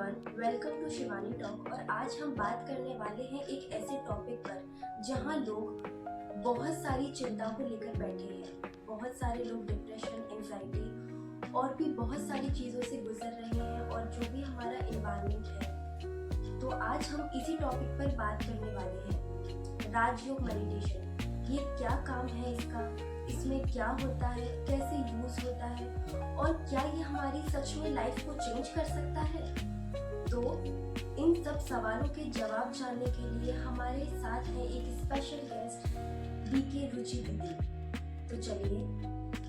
Everyone, welcome to Shivani talk. और आज हम बात करने वाले हैं एक ऐसे टॉपिक पर जहां लोग बहुत सारी चिंताओं को लेकर बैठे हैं। बहुत सारे लोग डिप्रेशन, एंजाइटी और भी बहुत सारी चीज़ों से गुजर रहे हैं, और जो भी हमारा एनवायरनमेंट है। तो आज हम इसी टॉपिक पर बात करने वाले हैं, राजयोग मेडिटेशन। ये क्या काम है इसका, इसमें क्या होता है, कैसे यूज होता है, और क्या ये हमारी सच में लाइफ को चेंज कर सकता है। तो इन सब सवालों के जवाब जानने के लिए हमारे साथ है एक स्पेशल गेस्ट बीके रुचि दीदी। तो चलिए,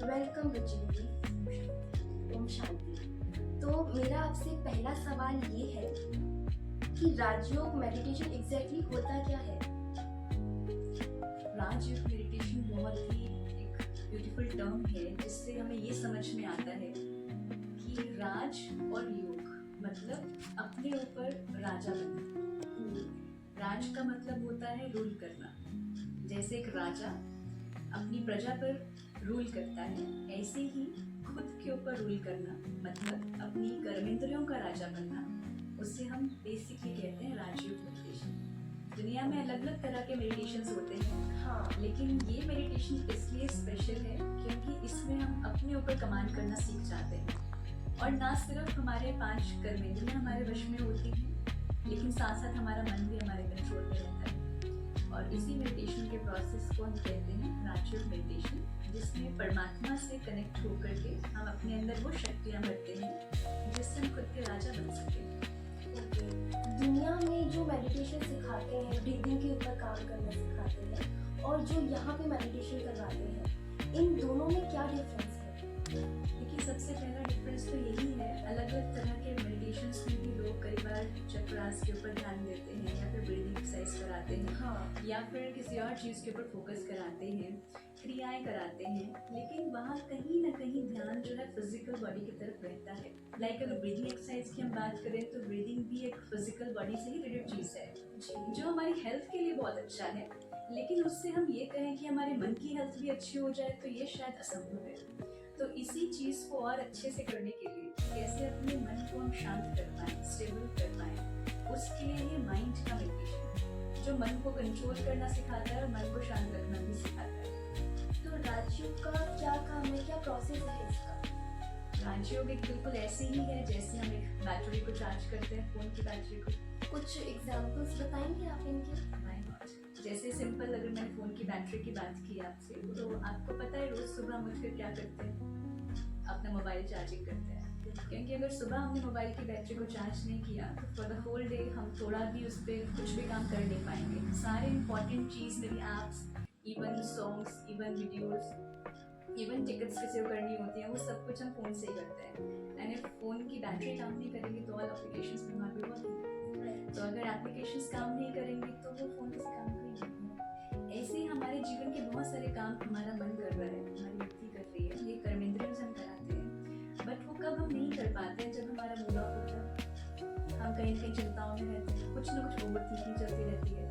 वेलकम रुचि दीदी। ओम शांति। तो मेरा आपसे पहला सवाल ये है कि राजयोग मेडिटेशन एग्जैक्टली होता क्या है। राजयोग मेडिटेशन बहुत ही एक ब्यूटीफुल टर्म है, जिससे हमें ये समझ में आता है कि राज और योग मतलब अपने ऊपर राजा बनना। राज का मतलब होता है रूल करना। जैसे एक राजा अपनी प्रजा पर रूल करता है, ऐसे ही खुद के ऊपर रूल करना मतलब अपनी कर्मेंद्रियों का राजा बनना, उससे हम बेसिकली कहते हैं राजयोग मेडिटेशन। दुनिया में अलग अलग तरह के मेडिटेशंस होते हैं, हाँ, लेकिन ये मेडिटेशन इसलिए स्पेशल है क्योंकि इसमें हम अपने ऊपर कमांड करना सीख जाते हैं। और ना सिर्फ हमारे 5 कर्मेंद्रियां हमारे वश में होती हैं, लेकिन साथ साथ हमारा मन भी हमारे कंट्रोल में रहता है। और इसी मेडिटेशन के प्रोसेस को हम कहते हैं राजयोग मेडिटेशन, जिसमें परमात्मा से कनेक्ट होकर के हम अपने अंदर वो शक्तियाँ भरते हैं जिससे हम खुद के राजा बन सकें। दुनिया में जो मेडिटेशन सिखाते हैं, ब्रीदिंग के ऊपर काम करना सिखाते हैं, और जो यहाँ पे मेडिटेशन करवाते हैं, इन दोनों में क्या डिफरेंस है। देखिए, सबसे पहला डिफरेंस तो यही है, अलग अलग तरह के मेडिटेशंस में भी लोग कई बार चक्रास के ऊपर ध्यान देते हैं, या फिर ब्रीदिंग एक्सरसाइज कराते हैं, हाँ, या फिर किसी और चीज़ के ऊपर फोकस कराते हैं, क्रियाएं कराते हैं, लेकिन वहाँ कहीं ना कहीं ध्यान जो है फिजिकल बॉडी की तरफ रहता है। लाइक अगर ब्रीदिंग एक्सरसाइज की हम बात करें तो ब्रीदिंग भी एक फिजिकल बॉडी से ही रिलेटेड चीज़ है, जो हमारी हेल्थ के लिए बहुत अच्छा है। लेकिन उससे हम ये कहें कि हमारे मन की हेल्थ भी अच्छी हो जाए तो ये शायद असंभव है। तो इसी चीज़ को और अच्छे से करने के लिए कैसे अपने मन को हम शांत कर पाएँ, स्टेबल कर पाएँ, उसके लिए ये माइंड का मेडिटेशन जो मन को कंट्रोल करना सिखाता है और मन को शांत रखना भी सिखाता है। तो राजयोग का क्या काम है, क्या प्रोसेस है इसका। राजयोग एक बिल्कुल ऐसे ही है जैसे हम एक बैटरी को चार्ज करते हैं, फोन की बैटरी को। कुछ एग्जांपल्स बताएंगे आप इनके। जैसे सिंपल, अगर मैंने फ़ोन की बैटरी की बात की आपसे, तो आपको पता है रोज़ सुबह हम उठकर क्या करते हैं, अपना मोबाइल चार्जिंग करते हैं। क्योंकि अगर सुबह हमने मोबाइल की बैटरी को चार्ज नहीं किया तो फॉर द होल डे हम थोड़ा भी उस पर कुछ भी काम कर नहीं पाएंगे। सारे इंपॉर्टेंट चीज़, मेरी apps, even songs, even videos, even tickets किसी को करनी होती हैं, वो सब कुछ हम फ़ोन से ही करते हैं। एंड फ़ोन की बैटरी काम नहीं करेगी तो ऑल एप्लीकेशंस पर हमारे बहुत हैं। तो अगर एप्लीकेशंस काम नहीं करेंगी तो वो फ़ोन किसी काम का ही नहीं है। ऐसे ही हमारे जीवन के बहुत सारे काम हमारा मन कर रहा है, हमारी बुद्धि कर रही है, ये कर्मेंद्रियों से हम कराते हैं। बट वो कब हम नहीं कर पाते हैं, जब हमारा मूड ऑफ होता है, हम कहीं ना कहीं चिंताओं में रहते हैं, कुछ ना कुछ ओवर थिंकिंग चलती रहती है।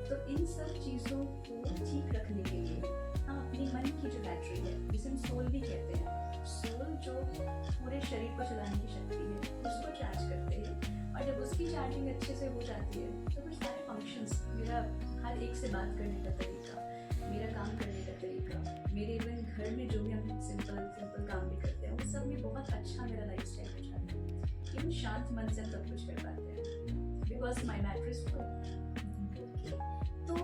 तो इन सब चीज़ों को ठीक रखने के लिए हम अपने मन की जो बैटरी है, जिसे हम सोल भी कहते हैं, सोल जो पूरे शरीर को चलाने की शक्ति है, उसको चार्ज करते हैं। और जब उसकी चार्जिंग अच्छे से हो जाती है तो फिर सारे फंक्शंस, मेरा हर एक से बात करने का तरीका, मेरा काम करने का तरीका, मेरे इवन घर में जो भी हम सिंपल काम भी करते हैं, उन सब में बहुत अच्छा मेरा लाइफ स्टाइल हो जाता है। इवन शांत मन से हम सब कुछ कर पाते हैं, because my matter is full. तो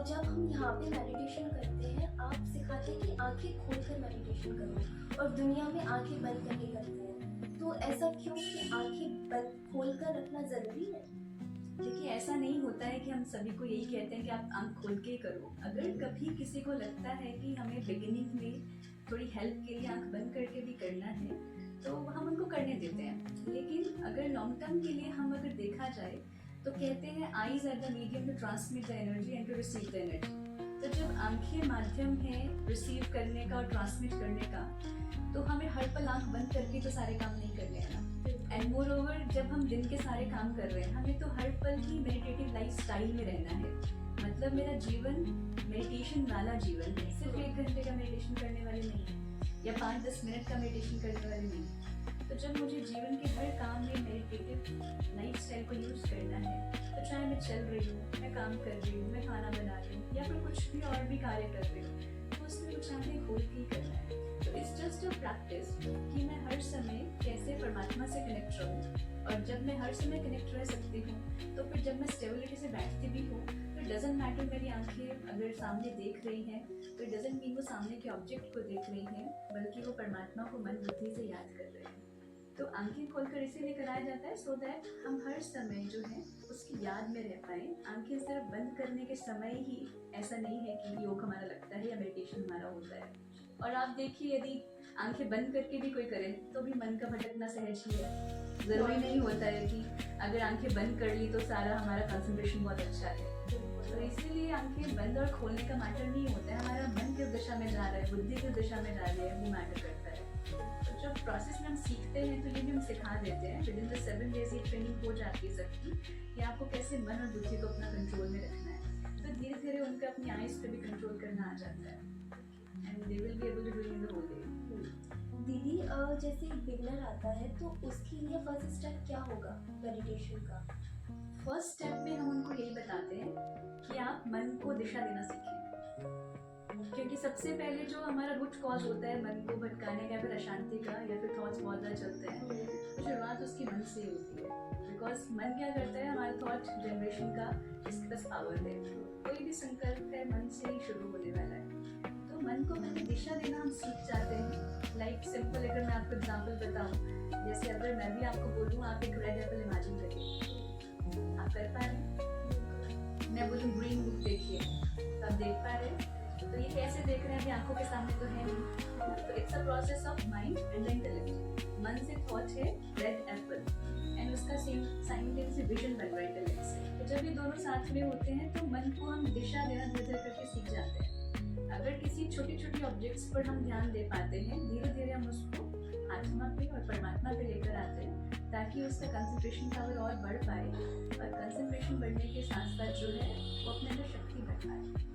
जब हम यहाँ पे मेडिटेशन करते हैं, आप सिखाते हैं कि आंखें खोलकर मेडिटेशन करो, और दुनिया में आंखें बंद करके करते हैं। तो ऐसा क्यों कि आंखें बंद खोलकर रखना जरूरी है। देखिए, ऐसा नहीं होता है कि हम सभी को यही कहते हैं कि आप आंख खोल के करो। अगर कभी किसी को लगता है कि हमें बिगिनिंग में थोड़ी हेल्प के लिए आंख बंद करके भी करना है तो हम उनको करने देते हैं। लेकिन अगर लॉन्ग टर्म के लिए हम अगर देखा जाए तो कहते हैं eyes are the medium to transmit the energy and to receive the energy. तो जब आंखें माध्यम है रिसीव करने का और ट्रांसमिट करने का, तो हमें हर पल आंख बंद करके तो सारे काम नहीं करने हैं ना। एंड मोर ओवर, जब हम दिन के सारे काम कर रहे हैं, हमें तो हर पल ही मेडिटेटिव लाइफ स्टाइल में रहना है। मतलब मेरा जीवन मेडिटेशन वाला जीवन है, सिर्फ 1 घंटे का मेडिटेशन करने वाले नहीं, या 5-10 मिनट का मेडिटेशन करने वाले नहीं। तो तो जब मुझे जीवन के हर काम में मेडिटेटिव लाइफस्टाइल को यूज़ करना है, तो चाहे मैं चल रही हूँ, मैं काम कर रही हूँ, मैं खाना बना रही हूँ या फिर कुछ भी और भी कार्य कर रही हूँ, तो उसमें कुछ आगे खोल के ही करना है। तो इट्स जस्ट अ प्रैक्टिस कि मैं हर समय कैसे परमात्मा से कनेक्ट रहूँ, और जब मैं हर समय कनेक्ट रह सकती हूँ तो फिर जब मैं स्टेबिलिटी से बैठती भी हूँ तो डजेंट मैटर मेरी आंखें अगर सामने देख रही हैं, तो डजेंट मीन वो सामने के ऑब्जेक्ट को देख रही हैं, बल्कि वो परमात्मा को मन बुद्धि से याद कर रहे हैं। तो आंखें खोलकर इसीलिए कराया जाता है सो दैट हम हर समय जो है उसकी याद में रह पाए। आंखें सिर्फ बंद करने के समय ही ऐसा नहीं है कि योग हमारा लगता है या मेडिटेशन हमारा होता है। और आप देखिए, यदि आंखें बंद करके भी कोई करे तो भी मन का भटकना सहज ही है। ज़रूरी नहीं होता है कि अगर आंखें बंद कर ली तो सारा हमारा कंसंट्रेशन बहुत अच्छा है। तो इसीलिए आंखें बंद और खोलने का मैटर नहीं होता है, हमारा मन किस दिशा में जा रहा है, बुद्धि किस दिशा में जा रही है, वो मैटर करता है। तो जब प्रोसेस में हम सीखते हैं तो ये भी हम सिखा देते हैं, विद इन द 7 days ये ट्रेनिंग हो जाती है सबकी कि आपको कैसे मन और बुद्धि को अपना कंट्रोल में रखना है। तो धीरे धीरे उनका अपनी आइज पे भी कंट्रोल करना आ जाता है, and they will be able to do in the whole day. दीदी जैसे एक बिगनर आता है तो उसके लिए फर्स्ट स्टेप क्या होगा मेडिटेशन का? फर्स्ट स्टेप में हम उनको यही बताते हैं कि आप मन को दिशा देना सीखें, क्योंकि सबसे पहले जो हमारा रूट कॉज होता है मन को भटकाने का या फिर अशांति का या फिर थॉट्स बहुत ज़्यादा चलते हैं, तो शुरुआत उसकी मन से ही होती है। बिकॉज मन क्या करता है, हमारे थॉट जनरेशन का इसके पास पावर है। कोई भी संकल्प है मन से ही शुरू होने वाला है। तो मन को पहले दिशा देना हम सीख जाते हैं। लाइक सिंपल अगर मैं आपको एग्जांपल बताऊं, जैसे अगर मैं भी आपको बोलूं आप एक रेड एप्पल इमेजिन करिए, आप कर पा रहे हैं? मैं बोलूं ग्रीन बुक देखिए, तो आप देख पा रहे हैं? तो ये कैसे देख रहे हैं, आंखों के सामने तो है नहीं। तो it's a process of mind and intellect. मन से थॉट है रेड एप्पल एंड उसका सेम साइमल्टेनियसली विजन बन रहा है इंटेलेक्ट से। तो जब ये दोनों साथ में होते हैं तो मन को हम दिशा देना धीरे धीरे करके सीख जाते हैं। अगर किसी छोटी छोटी ऑब्जेक्ट्स पर हम ध्यान दे पाते हैं, धीरे धीरे हम उसको आत्मा पे और परमात्मा पे लेकर आते हैं, ताकि उसका कंसंट्रेशन पावर और बढ़ पाए, और कंसंट्रेशन बढ़ने के साथ साथ जो है वो अपने अंदर शक्ति बढ़ पाए।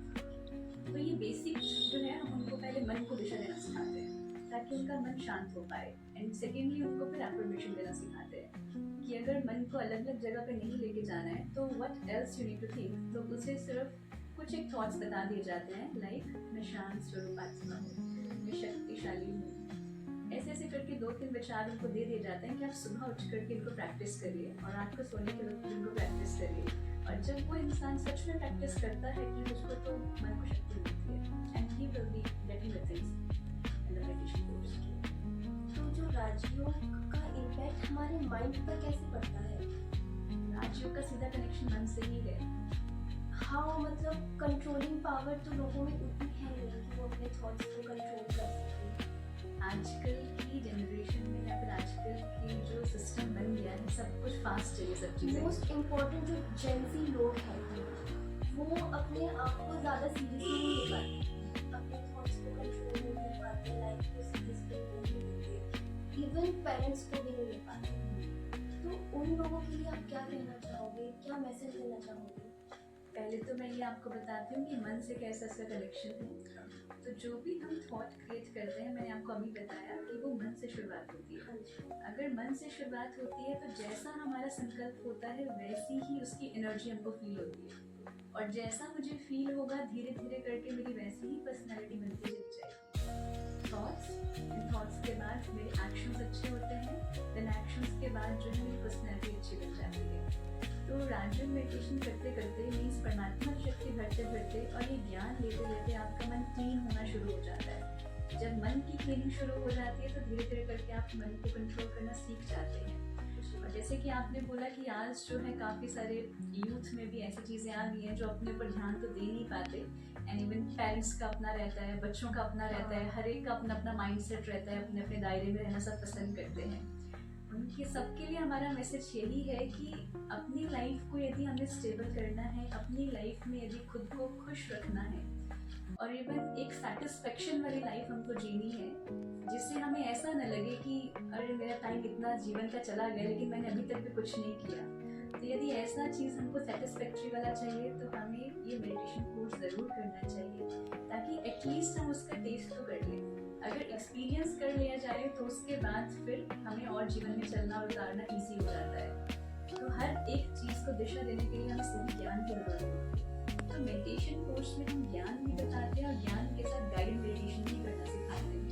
तो ये बेसिक जो है हम उनको पहले मन को दिशा देना सिखाते हैं ताकि उनका मन शांत हो पाए, एंड सेकेंडली उनको फिर एफर्मेशन देना सिखाते हैं कि अगर मन को अलग अलग जगह पे नहीं लेके जाना है तो what else you need to think. तो उसे सिर्फ कुछ एक थॉट्स बता दिए जाते हैं, लाइक मैं शांत स्वरूप आत्मा हूँ, मैं शक्तिशाली हूँ। ऐसे ऐसे करके 2-3 विचार उनको दे दिए जाते हैं कि आप सुबह उठ करके इनको प्रैक्टिस करिए और रात को सोने के वक्त इनको प्रैक्टिस करिए। और जब वो इंसान सच में प्रैक्टिस करता है कि उसको तो मन को शक्ति मिलती है, and he will be getting the things in the meditation course. तो जो राजयोग का इम्पैक्ट हमारे माइंड पर कैसे पड़ता है? राजयोग का सीधा कनेक्शन मन से ही है। हाँ, मतलब कंट्रोलिंग पावर तो लोगों में उतनी है नहीं कि वो अपने थॉट्स को कंट्रोल कर सकें। आजकल की जनरेशन में या फिर आजकल की जो सिस्टम बन गया है, सब कुछ फास्ट है, ये सब चीज़ें। मोस्ट इम्पोर्टेंट जो जेंजी लोग हैं वो अपने आप को ज़्यादा सीरियसली नहीं ले पाते, अपने थॉट्स को कंट्रोल नहीं कर पाते, लाइफ को सीरियसली नहीं लेते, इवन पेरेंट्स को भी नहीं ले पाते। तो उन लोगों के लिए आप क्या कहना चाहोगे, क्या मैसेज देना चाहोगे? पहले तो मैं ये आपको बताती हूँ कि मन से कैसा इसका कनेक्शन है। तो जो भी हम थॉट क्रिएट करते हैं, मैंने आपको अभी बताया कि वो मन से शुरुआत होती है। अगर मन से शुरुआत होती है तो जैसा हमारा संकल्प होता है वैसी ही उसकी एनर्जी हमको फील होती है, और जैसा मुझे फील होगा धीरे धीरे करके मेरी वैसी ही पर्सनैलिटी बनती चली जाएगी। थॉट्स के बाद मेरे एक्शंस अच्छे होते हैं, देन एक्शंस के बाद जो है मेरी पर्सनैलिटी अच्छी बन जाती है। तो राजयोग मेडिटेशन करते करते मीन्स परमात्मा की शक्ति भरते भरते और ये ज्ञान लेते लेते आपका मन क्लीन होना शुरू हो जाता है। जब मन की क्लीनिंग शुरू हो जाती है तो धीरे धीरे करके आप मन को कंट्रोल करना सीख जाते हैं। और जैसे कि आपने बोला कि आज जो है काफ़ी सारे यूथ में भी ऐसी चीज़ें आ गई हैं जो अपने ऊपर ध्यान तो दे नहीं पाते, एंड इवन पेरेंट्स का अपना रहता है, बच्चों का अपना रहता है, हर एक का अपना अपना माइंड सेट रहता है, अपने अपने दायरे में रहना सब पसंद करते हैं। उनके सबके लिए हमारा मैसेज यही है कि अपनी लाइफ को यदि हमें स्टेबल करना है, अपनी लाइफ में यदि खुद को खुश रखना है और इवन एक सेटिस्फेक्शन वाली लाइफ हमको जीनी है, जिससे हमें ऐसा न लगे कि अरे मेरा टाइम इतना जीवन का चला गया लेकिन मैंने अभी तक भी कुछ नहीं किया। तो यदि ऐसा चीज़ हमको सेटिस्फैक्ट्री वाला चाहिए तो हमें ये मेडिटेशन कोर्स ज़रूर करना चाहिए, ताकि एटलीस्ट हम उसका टेस्ट तो कर लें। अगर एक्सपीरियंस कर लिया जाए तो उसके बाद फिर हमें और जीवन में चलना और उतारना ईजी हो जाता है। तो हर एक चीज़ को दिशा देने के लिए हमें सही ज्ञान की जरूरत होती है। तो मेडिटेशन कोर्स में हम ज्ञान भी बताते हैं और ज्ञान के साथ गाइडेड मेडिटेशन भी करना सिखाते हैं।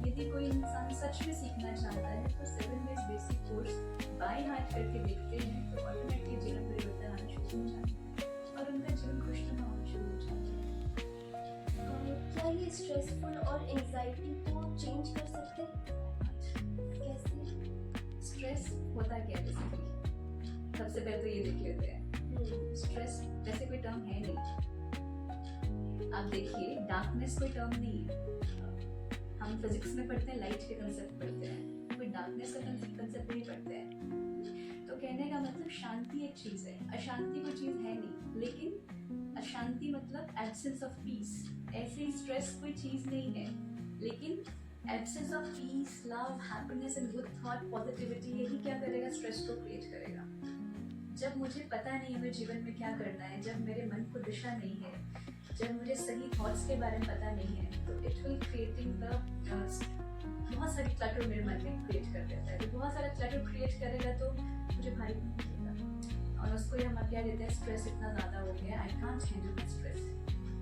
यदि कोई इंसान सच में सीखना चाहता है तो 7 days basic course by heart करके देखते हैं तो ऑटोमेटिकली जीवन परिवर्तन आना शुरू हो जाता है और उनका जीवन खुशनुमा होना शुरू हो जाता है। क्या ये स्ट्रेसफुल और एंजाइटी को चेंज कर सकते हैं? कैसे? स्ट्रेस होता क्या है बेसिकली? सबसे पहले तो ये देख लेते हैं, स्ट्रेस वैसे कोई टर्म है नहीं। आप देखिए, डार्कनेस कोई टर्म नहीं है। हम फिजिक्स में पढ़ते हैं, लाइट के कंसेप्ट पढ़ते हैं, कोई डार्कनेस का कंसेप्ट नहीं पढ़ते हैं। तो कहने का मतलब शांति एक चीज़ है, अशांति कोई चीज़ है नहीं। लेकिन अशांति मतलब एब्सेंस ऑफ पीस। ऐसे ही स्ट्रेस कोई चीज़ नहीं है, लेकिन absence of peace, love, happiness and good thought, positivity, यही क्या करेगा? स्ट्रेस को क्रिएट करेगा। जब मुझे पता नहीं है मेरे जीवन में क्या करना है, जब मेरे मन को दिशा नहीं है, जब मुझे सही थॉट्स के बारे में पता नहीं है, तो इट विल क्रिएटिंग द बहुत सारी क्लटर मेरे मन में क्रिएट कर देता है। तो बहुत सारा क्लटर क्रिएट करेगा तो मुझे भारी लगेगा और उसको हम क्या देते हैं? स्ट्रेस इतना ज़्यादा हो गया, I can't handle my stress.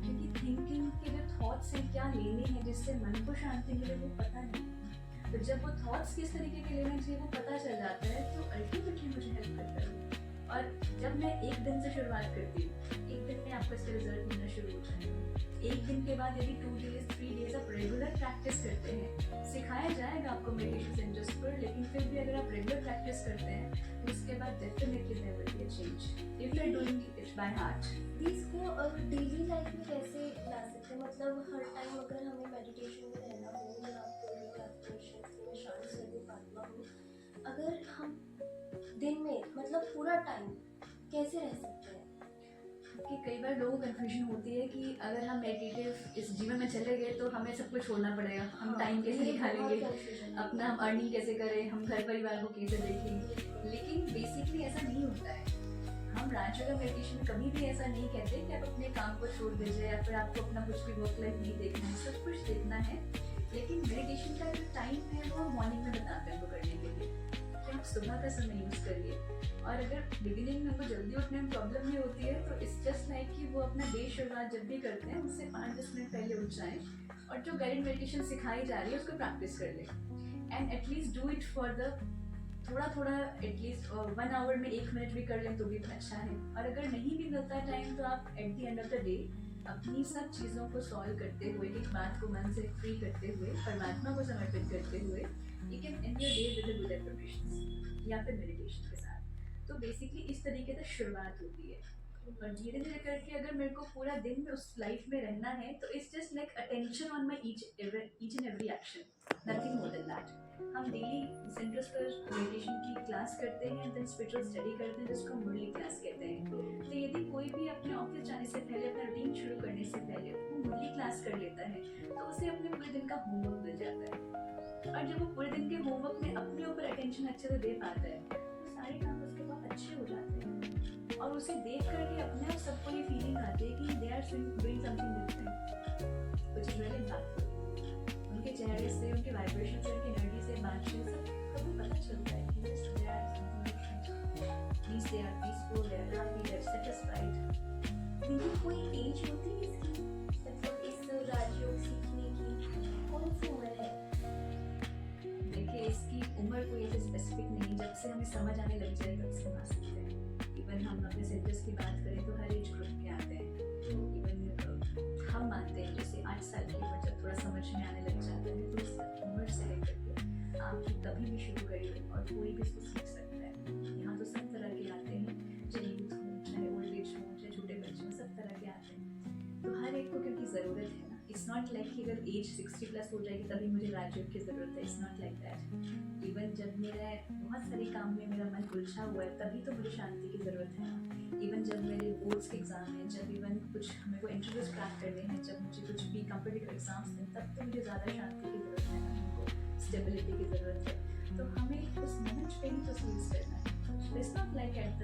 क्योंकि थिंकिंग के जो थॉट्स हैं क्या लेने हैं जिससे मन को शांति मिले, वो पता नहीं। तो जब वो थॉट्स किस तरीके के लेने चाहिए वो पता चल जाता है तो अल्टीमेटली मुझे हेल्प करता है। और जब मैं एक दिन से शुरुआत करती हूँ, एक दिन में आपको इसका रिजल्ट मिलना शुरू हो जाएगा। एक दिन के बाद यदि 2 डेज 3 डेज आप रेगुलर प्रैक्टिस करते हैं, सिखाया जाएगा आपको मेडिटेशन सेंटर्स पर, लेकिन फिर भी अगर आप रेगुलर प्रैक्टिस करते हैं तो उसके बाद definitely there will be a change if you are doing it by heart. इसको डेली लाइफ में कैसे ला सकते हैं? मतलब हर टाइम अगर हमें मेडिटेशन में रहना हो या फिर में शांत रहने पाना हो, अगर हम दिन में मतलब पूरा टाइम कैसे रह सकते हैं? कि कई बार लोगों को कन्फ्यूजन होती है कि अगर हम मेडिटेटिव इस जीवन में चले गए तो हमें सब कुछ छोड़ना पड़ेगा, हम टाइम कैसे निकालेंगे, अपना हम अर्निंग कैसे करें, हम घर परिवार को कैसे देखेंगे। लेकिन बेसिकली ऐसा नहीं होता है। हम राजयोगा मेडिटेशन में कभी भी ऐसा नहीं कहते कि आप अपने काम को छोड़ दीजिए या फिर आपको अपना कुछ भी वर्क लाइफ नहीं देखना है, सब कुछ देखना है। लेकिन मेडिटेशन का जो टाइम है वो हम मॉर्निंग में बताते हैं वो करने के लिए कि आप सुबह का समय यूज़ करिए। और अगर बिगिनिंग में हमको जल्दी उठने में प्रॉब्लम नहीं होती है तो इट्स जस्ट लाइक कि वो अपना डे शुरुआत जब भी करते हैं उससे 5-10 मिनट पहले उठ जाएं और जो गाइडेड मेडिटेशन सिखाई जा रही है उसको प्रैक्टिस कर लें। And at least do it for the थोड़ा एटलीस्ट 1 आवर में 1 मिनट भी कर लें तो भी अच्छा है। और अगर नहीं भी मिलता है टाइम तो आप eight the end of the day अपनी सब चीज़ों को सॉल्व करते हुए, एक बात को मन से फ्री करते हुए, परमात्मा को समर्पित करते हुए, you can and your day with good affirmations या फिर मेडिटेशन के साथ। तो बेसिकली इस तरीके से शुरुआत होती है और धीरे धीरे करके अगर मेरे को पूरा दिन में उस लाइफ में रहना है तो it's just like attention on my each and every action, nothing more than that. हम डेली सेंटर्स पर मेडिटेशन की क्लास करते हैं, देन स्पिरिचुअल स्टडी करते हैं जिसको मुरली क्लास कहते हैं। तो यदि कोई भी अपने ऑफिस जाने से पहले, अपना रूटीन शुरू करने से पहले वो मुरली क्लास कर लेता है तो उसे अपने पूरे दिन का होमवर्क मिल जाता है। और जब वो पूरे दिन के होमवर्क में अपने ऊपर अटेंशन अच्छे से दे पाता है तो सारे काम उसके बहुत अच्छे हो जाते हैं और उसे देख करके अपने आप सबको ये फीलिंग आती है कि they are doing something different, which is really impactful. उनके चेहरे से, उनके वाइब्रेशन से, उनकी एनर्जी से, बातचीत से कभी पता चलता है कि they are something different, means they are peaceful, they are happy, they are satisfied. देखिए कोई एज होती है इसकी, मतलब इस राजयोग सीखने की कौन सी उम्र है? देखिए इसकी उम्र कोई ऐसे स्पेसिफिक नहीं, जब से हमें समझ आने लग जाए तब से हम आ सकते हैं। इवन हम अपने सेंटर्स की बात करें तो हर एज ग्रुप के आते हैं। तो इवन हम मानते हैं जैसे 8 साल की उम्र जब थोड़ा समझ में आने लग जाता है तो उस उम्र से लेकर के आप कभी भी शुरू करिए और कोई भी इसको सीख सकता है। यहाँ तो सब तरह के आते हैं, चाहे यूथ हो, चाहे ओल्ड एज हो, चाहे छोटे बच्चे हो, सब तरह के आते हैं। तो हर एक को क्योंकि ज़रूरत है ना, इट्स नॉट लाइक कि अगर एज 60+ हो जाएगी तभी मुझे राजयोग की ज़रूरत है, it's not like that. Even जब मेरा बहुत सारे काम में मेरा मन उलझा हुआ है तभी तो मुझे शांति की ज़रूरत है। इवन जब मेरे बोर्ड्स के एग्ज़ाम हैं, जब इवन कुछ मेरे को इंटरव्यूज क्रैक करने हैं, जब मुझे कुछ भी कॉम्पिटिटिव एग्जाम्स हैं, तब तो मुझे ज़्यादा शांति की ज़रूरत है, हमको स्टेबिलिटी की ज़रूरत है। तो हमें उस मोमेंट पे ही तो यूज़ करना है। It's not like at the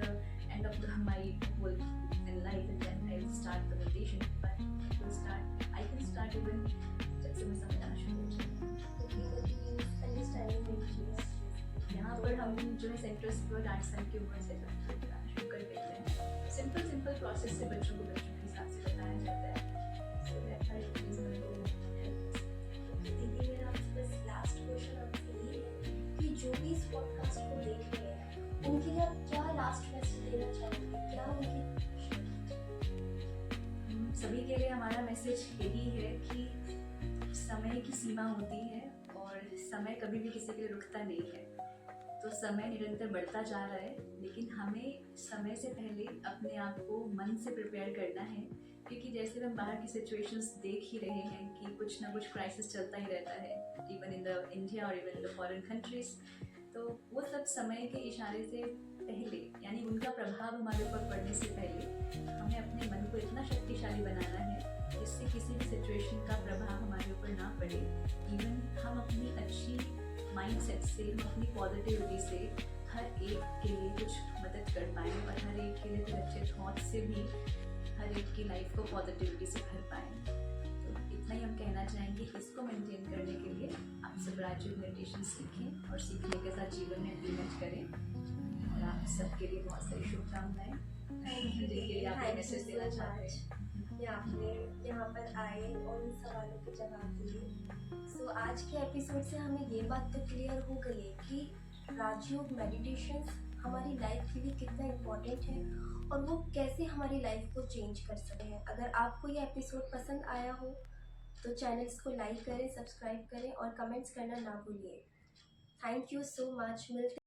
end of my whole in life and then I start the meditation, but I can start even जब से मैं समझ आना शुरू हो जाए। हम जो है सेंटर स्कूल 8 साल की उम्र से गाना शुरू कर देते हैं। सिंपल प्रोसेस से बच्चों को बच्चों के हिसाब से बताया जाता है। So that I is going to help. दीदी मेरा आपसे बस लास्ट क्वेश्चन आपसे ये है कि जो भी इस पॉडकास्ट को देख रहे हैं उनके लिए आप क्या लास्ट मैसेज देना चाहोगे, क्या उनकी सभी के लिए हमारा मैसेज यही है कि समय की सीमा होती है और समय कभी भी किसी के लिए रुकता नहीं है। तो समय निरंतर बढ़ता जा रहा है, लेकिन हमें समय से पहले अपने आप को मन से प्रिपेयर करना है, क्योंकि जैसे हम बाहर की सिचुएशंस देख ही रहे हैं कि कुछ ना कुछ क्राइसिस चलता ही रहता है, इवन इन द इंडिया और even in the foreign countries. तो वो सब समय के इशारे से पहले, यानी उनका प्रभाव हमारे ऊपर पड़ने से पहले हमें अपने मन को इतना शक्तिशाली बनाना है जिससे किसी भी सिचुएशन का प्रभाव हमारे ऊपर ना पड़े। इवन हम अपनी अच्छी माइंडसेट से, हम अपनी पॉजिटिविटी से हर एक के लिए कुछ मदद कर पाएँ और हर एक के लिए कुछ अच्छे थॉट्स से भी हर एक की लाइफ को पॉजिटिविटी से भर पाएँ। तो इतना ही हम कहना चाहेंगे। इसको मेंटेन करने के लिए आप सब राजयोग मेडिटेशन सीखें और सीखने के साथ जीवन में इम्प्लीमेंट करें। और आप सबके लिए बहुत सारी शुभकामनाएं। जिनके लिए आप ये मैसेज देना चाहते हैं। कि आपने यहाँ पर आए और उन सवालों के जवाब दिए। सो आज के एपिसोड से हमें ये बात तो क्लियर हो गई है कि राजयोग मेडिटेशन हमारी लाइफ के लिए कितना इम्पोर्टेंट है और वो कैसे हमारी लाइफ को चेंज कर सकते हैं। अगर आपको ये एपिसोड पसंद आया हो तो चैनल्स को लाइक करें, सब्सक्राइब करें और कमेंट्स करना ना भूलिए। Thank you so much. मिलते